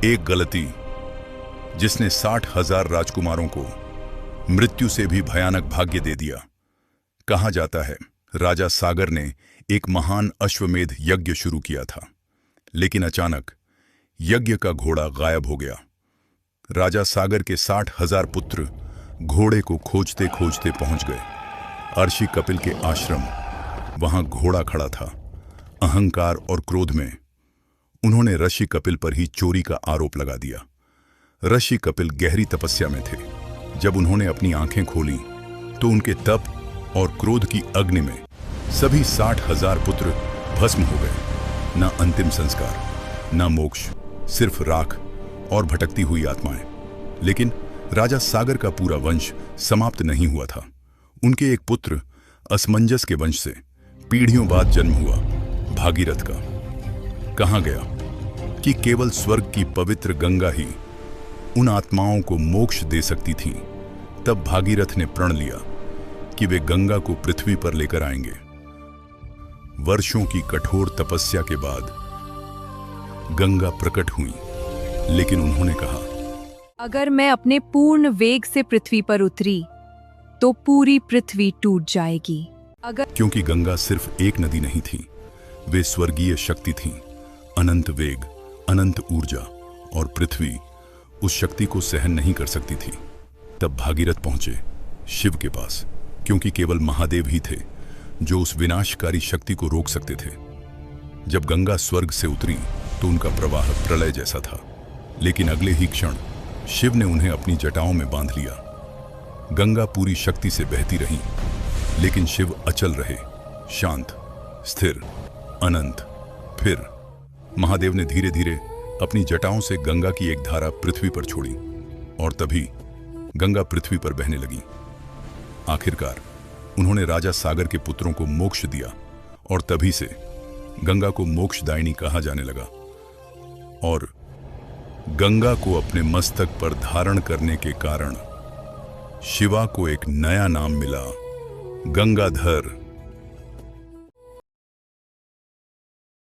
एक गलती जिसने 60,000 राजकुमारों को मृत्यु से भी भयानक भाग्य दे दिया। कहा जाता है राजा सागर ने एक महान अश्वमेध यज्ञ शुरू किया था, लेकिन अचानक यज्ञ का घोड़ा गायब हो गया। राजा सागर के 60,000 पुत्र घोड़े को खोजते खोजते पहुंच गए अर्षि कपिल के आश्रम। वहां घोड़ा खड़ा था। अहंकार और क्रोध में उन्होंने ऋषि कपिल पर ही चोरी का आरोप लगा दिया। ऋषि कपिल गहरी तपस्या में थे। जब उन्होंने अपनी आंखें खोली तो उनके तप और क्रोध की अग्नि में सभी 60,000 पुत्र भस्म हो गए। न अंतिम संस्कार, न मोक्ष, सिर्फ राख और भटकती हुई आत्माएं। लेकिन राजा सागर का पूरा वंश समाप्त नहीं हुआ था। उनके एक पुत्र असमंजस के वंश से पीढ़ियों बाद जन्म हुआ, भागीरथ का। कहा गया कि केवल स्वर्ग की पवित्र गंगा ही उन आत्माओं को मोक्ष दे सकती थी। तब भागीरथ ने प्रण लिया कि वे गंगा को पृथ्वी पर लेकर आएंगे। वर्षों की कठोर तपस्या के बाद गंगा प्रकट हुई, लेकिन उन्होंने कहा, अगर मैं अपने पूर्ण वेग से पृथ्वी पर उतरी तो पूरी पृथ्वी टूट जाएगी। क्योंकि गंगा सिर्फ एक नदी नहीं थी, वे स्वर्गीय शक्ति थीं। अनंत वेग, अनंत ऊर्जा, और पृथ्वी उस शक्ति को सहन नहीं कर सकती थी। तब भागीरथ पहुंचे शिव के पास, क्योंकि केवल महादेव ही थे जो उस विनाशकारी शक्ति को रोक सकते थे। जब गंगा स्वर्ग से उतरी तो उनका प्रवाह प्रलय जैसा था, लेकिन अगले ही क्षण शिव ने उन्हें अपनी जटाओं में बांध लिया। गंगा पूरी शक्ति से बहती रही, लेकिन शिव अचल रहे, शांत, स्थिर, अनंत। फिर महादेव ने धीरे धीरे अपनी जटाओं से गंगा की एक धारा पृथ्वी पर छोड़ी, और तभी गंगा पृथ्वी पर बहने लगी। आखिरकार उन्होंने राजा सागर के पुत्रों को मोक्ष दिया, और तभी से गंगा को मोक्षदायिनी कहा जाने लगा। और गंगा को अपने मस्तक पर धारण करने के कारण शिवा को एक नया नाम मिला, गंगाधर।